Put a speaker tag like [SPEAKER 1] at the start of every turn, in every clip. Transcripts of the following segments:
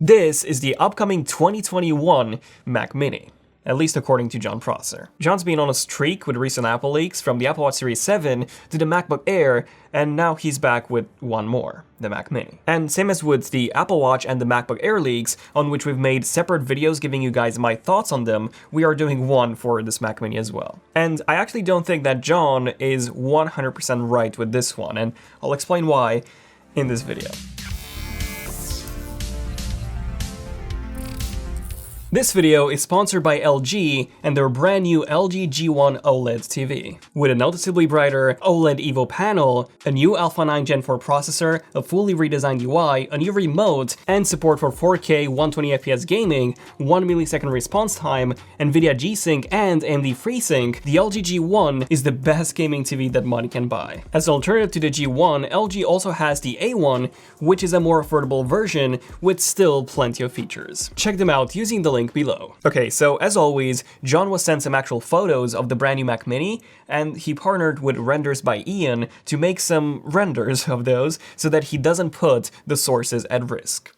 [SPEAKER 1] This is the upcoming 2021 Mac Mini, at least according to John Prosser. John's been on a streak with recent Apple leaks, from the Apple Watch Series 7 to the MacBook Air, and now he's back with one more, the Mac Mini. And same as with the Apple Watch and the MacBook Air leaks, on which we've made separate videos giving you guys my thoughts on them, we are doing one for this Mac Mini as well. And I actually don't think that John is 100% right with this one, and I'll explain why in this video. This video is sponsored by LG and their brand new LG G1 OLED TV. With a noticeably brighter OLED Evo panel, a new Alpha 9 Gen 4 processor, a fully redesigned UI, a new remote, and support for 4K 120fps gaming, 1 millisecond response time, NVIDIA G-Sync and AMD FreeSync, the LG G1 is the best gaming TV that money can buy. As an alternative to the G1, LG also has the A1, which is a more affordable version with still plenty of features. Check them out using the link below. Okay, so as always, John was sent some actual photos of the brand new Mac Mini, and he partnered with Renders by Ian to make some renders of those so that he doesn't put the sources at risk.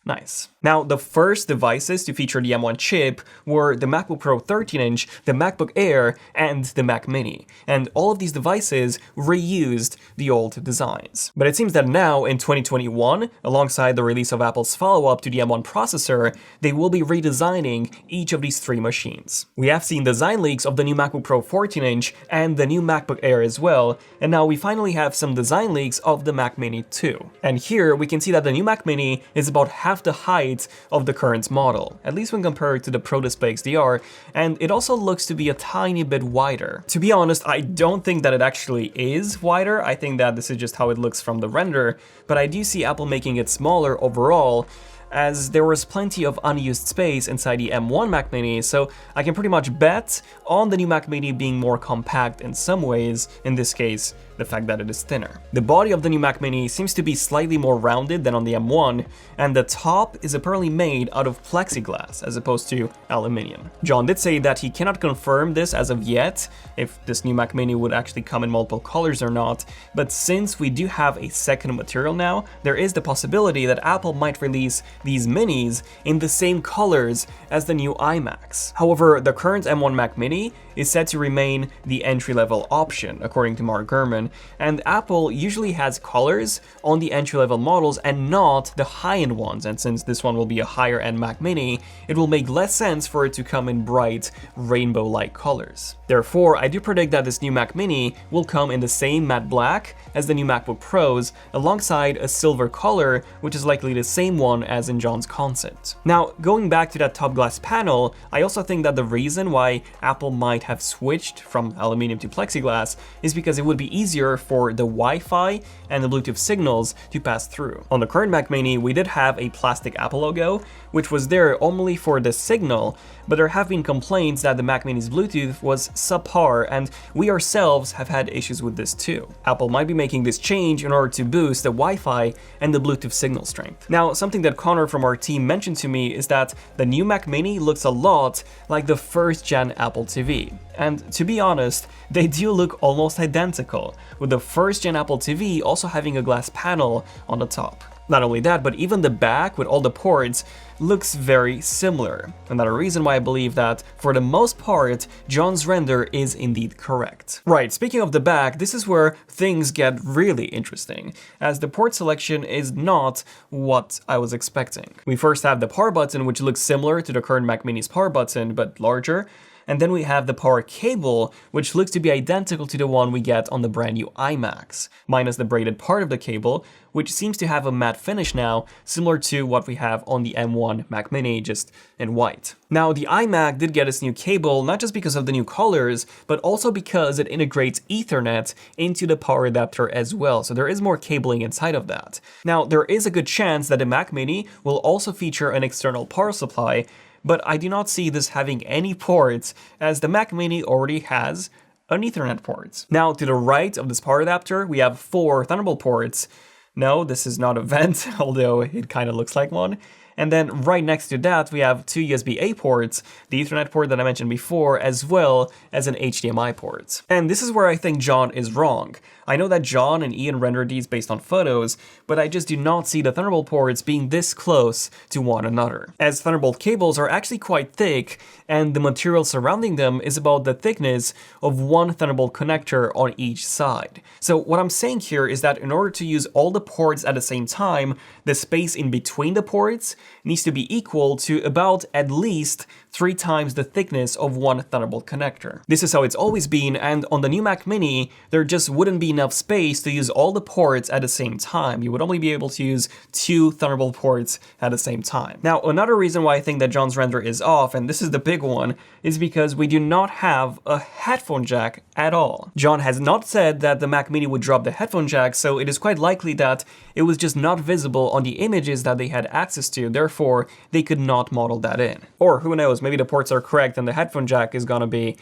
[SPEAKER 1] Nice. Now, the first devices to feature the M1 chip were the MacBook Pro 13-inch, the MacBook Air, and the Mac Mini, and all of these devices reused the old designs. But it seems that now, in 2021, alongside the release of Apple's follow-up to the M1 processor, they will be redesigning each of these three machines. We have seen design leaks of the new MacBook Pro 14-inch and the new MacBook Air as well, and now we finally have some design leaks of the Mac Mini too. And here, we can see that the new Mac Mini is about half the height of the current model, at least when compared to the Pro Display XDR, and it also looks to be a tiny bit wider. To be honest, I don't think that it actually is wider. I think that this is just how it looks from the render, but I do see Apple making it smaller overall, as there was plenty of unused space inside the M1 Mac Mini, so I can pretty much bet on the new Mac Mini being more compact in some ways, in this case, the fact that it is thinner. The body of the new Mac Mini seems to be slightly more rounded than on the M1, and the top is apparently made out of plexiglass as opposed to aluminium. John did say that he cannot confirm this as of yet, if this new Mac Mini would actually come in multiple colors or not, but since we do have a second material now, there is the possibility that Apple might release these minis in the same colors as the new iMacs. However, the current M1 Mac Mini is said to remain the entry-level option, according to Mark Gurman, and Apple usually has colors on the entry-level models and not the high-end ones, and since this one will be a higher-end Mac Mini, it will make less sense for it to come in bright, rainbow-like colors. Therefore, I do predict that this new Mac Mini will come in the same matte black as the new MacBook Pros, alongside a silver color, which is likely the same one as in John's concept. Now, going back to that top glass panel, I also think that the reason why Apple might have switched from aluminum to plexiglass is because it would be easier for the Wi-Fi and the Bluetooth signals to pass through. On the current Mac Mini, we did have a plastic Apple logo, which was there only for the signal, but there have been complaints that the Mac Mini's Bluetooth was subpar, and we ourselves have had issues with this too. Apple might be making this change in order to boost the Wi-Fi and the Bluetooth signal strength. Now, something that Connor from our team mentioned to me is that the new Mac Mini looks a lot like the first gen Apple TV. And to be honest, they do look almost identical, with the first gen Apple TV also having a glass panel on the top. Not only that, but even the back with all the ports looks very similar. Another reason why I believe that, for the most part, John's render is indeed correct. Right, speaking of the back, this is where things get really interesting, as the port selection is not what I was expecting. We first have the power button, which looks similar to the current Mac Mini's power button, but larger. And then we have the power cable, which looks to be identical to the one we get on the brand new iMacs, minus the braided part of the cable, which seems to have a matte finish now, similar to what we have on the M1 Mac Mini, just in white. Now, the iMac did get its new cable, not just because of the new colors, but also because it integrates Ethernet into the power adapter as well, so there is more cabling inside of that. Now, there is a good chance that the Mac Mini will also feature an external power supply, but I do not see this having any ports, as the Mac Mini already has an Ethernet port. Now, to the right of this power adapter, we have 4 Thunderbolt ports. No, this is not a vent, although it kind of looks like one. And then right next to that, we have two USB-A ports, the Ethernet port that I mentioned before, as well as an HDMI port. And this is where I think John is wrong. I know that John and Ian rendered these based on photos, but I just do not see the Thunderbolt ports being this close to one another, as Thunderbolt cables are actually quite thick, and the material surrounding them is about the thickness of one Thunderbolt connector on each side. So what I'm saying here is that in order to use all the ports at the same time, the space in between the ports needs to be equal to about at least 3 times the thickness of one Thunderbolt connector. This is how it's always been, and on the new Mac Mini, there just wouldn't be enough space to use all the ports at the same time. You would only be able to use 2 Thunderbolt ports at the same time. Now, another reason why I think that John's render is off, and this is the big one, is because we do not have a headphone jack at all. John has not said that the Mac Mini would drop the headphone jack, so it is quite likely that it was just not visible on the images that they had access to, therefore they could not model that in. Or who knows, maybe the ports are correct and the headphone jack is gonna be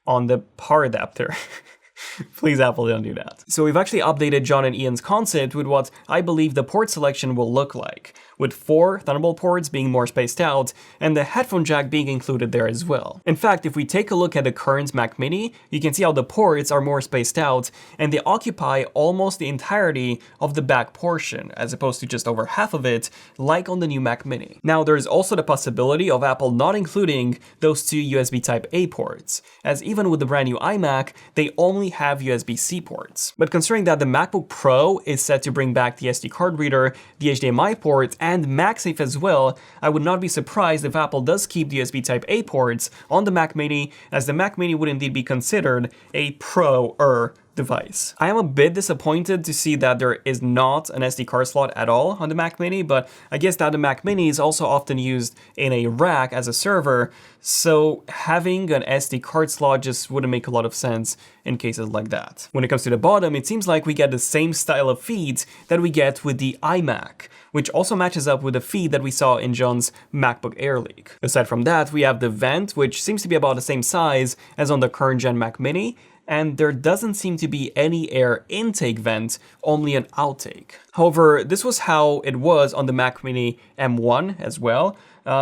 [SPEAKER 1] on the power adapter. Please, Apple, don't do that. So we've actually updated John and Ian's concept with what I believe the port selection will look like, with 4 Thunderbolt ports being more spaced out, and the headphone jack being included there as well. In fact, if we take a look at the current Mac Mini, you can see how the ports are more spaced out, and they occupy almost the entirety of the back portion, as opposed to just over half of it, like on the new Mac Mini. Now, there is also the possibility of Apple not including those 2 USB Type-A ports, as even with the brand new iMac, they only have USB-C ports. But considering that the MacBook Pro is set to bring back the SD card reader, the HDMI port, and MagSafe as well, I would not be surprised if Apple does keep the USB Type-A ports on the Mac Mini, as the Mac Mini would indeed be considered a Pro-er device. I am a bit disappointed to see that there is not an SD card slot at all on the Mac Mini, but I guess that the Mac Mini is also often used in a rack as a server, so having an SD card slot just wouldn't make a lot of sense in cases like that. When it comes to the bottom, it seems like we get the same style of feed that we get with the iMac, which also matches up with the feed that we saw in John's MacBook Air leak. Aside from that, we have the vent, which seems to be about the same size as on the current gen Mac Mini, and there doesn't seem to be any air intake vent, only an outtake. However, this was how it was on the Mac Mini M1 as well,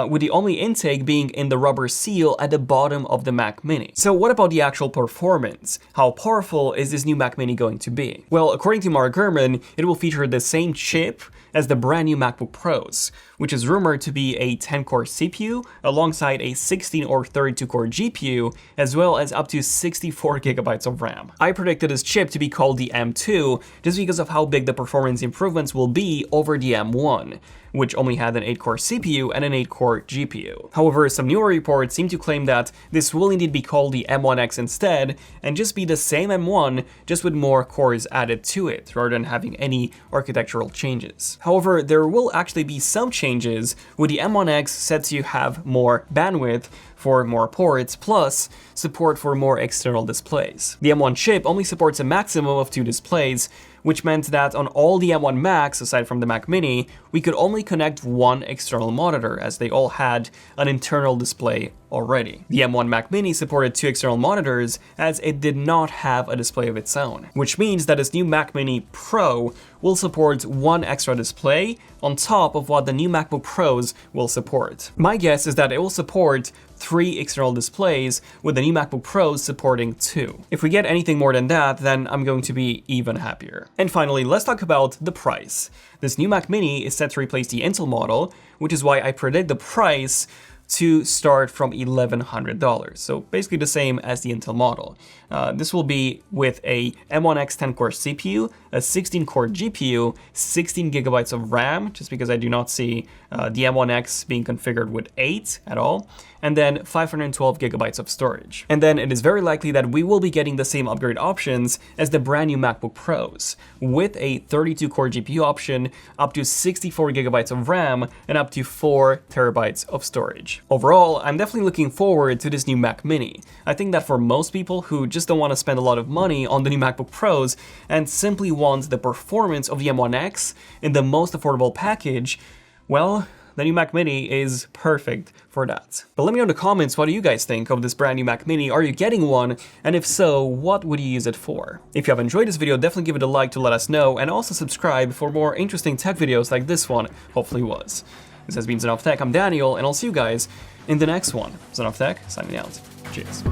[SPEAKER 1] with the only intake being in the rubber seal at the bottom of the Mac Mini. So what about the actual performance? How powerful is this new Mac Mini going to be? Well, according to Mark Gurman, it will feature the same chip as the brand new MacBook Pros, which is rumored to be a 10-core CPU alongside a 16 or 32-core GPU, as well as up to 64 gigabytes of RAM. I predicted this chip to be called the M2 just because of how big the performance improvements will be over the M1, which only had an 8-core CPU and an 8-core GPU. However, some newer reports seem to claim that this will indeed be called the M1X instead, and just be the same M1, just with more cores added to it, rather than having any architectural changes. However, there will actually be some changes, with the M1X set to have more bandwidth for more ports, plus support for more external displays. The M1 chip only supports a maximum of 2 displays, which meant that on all the M1 Macs, aside from the Mac Mini, we could only connect 1 external monitor, as they all had an internal display already. The M1 Mac Mini supported 2 external monitors, as it did not have a display of its own, which means that this new Mac Mini Pro will support 1 extra display on top of what the new MacBook Pros will support. My guess is that it will support 3 external displays, with the new MacBook Pros supporting 2. If we get anything more than that, then I'm going to be even happier. And finally, let's talk about the price. This new Mac Mini is set to replace the Intel model, which is why I predict the price to start from $1,100, so basically the same as the Intel model. This will be with a M1X 10-core CPU, a 16-core GPU, 16 gigabytes of RAM, just because I do not see the M1X being configured with 8 at all, and then 512 gigabytes of storage. And then it is very likely that we will be getting the same upgrade options as the brand new MacBook Pros, with a 32-core GPU option, up to 64 gigabytes of RAM, and up to 4 terabytes of storage. Overall, I'm definitely looking forward to this new Mac Mini. I think that for most people who just don't want to spend a lot of money on the new MacBook Pros and simply want the performance of the M1X in the most affordable package, well, the new Mac Mini is perfect for that. But let me know in the comments, what do you guys think of this brand new Mac Mini? Are you getting one? And if so, what would you use it for? If you have enjoyed this video, definitely give it a like to let us know, and also subscribe for more interesting tech videos like this one hopefully was. This has been Zen of Tech. I'm Daniel, and I'll see you guys in the next one. Zen of Tech, signing out. Cheers.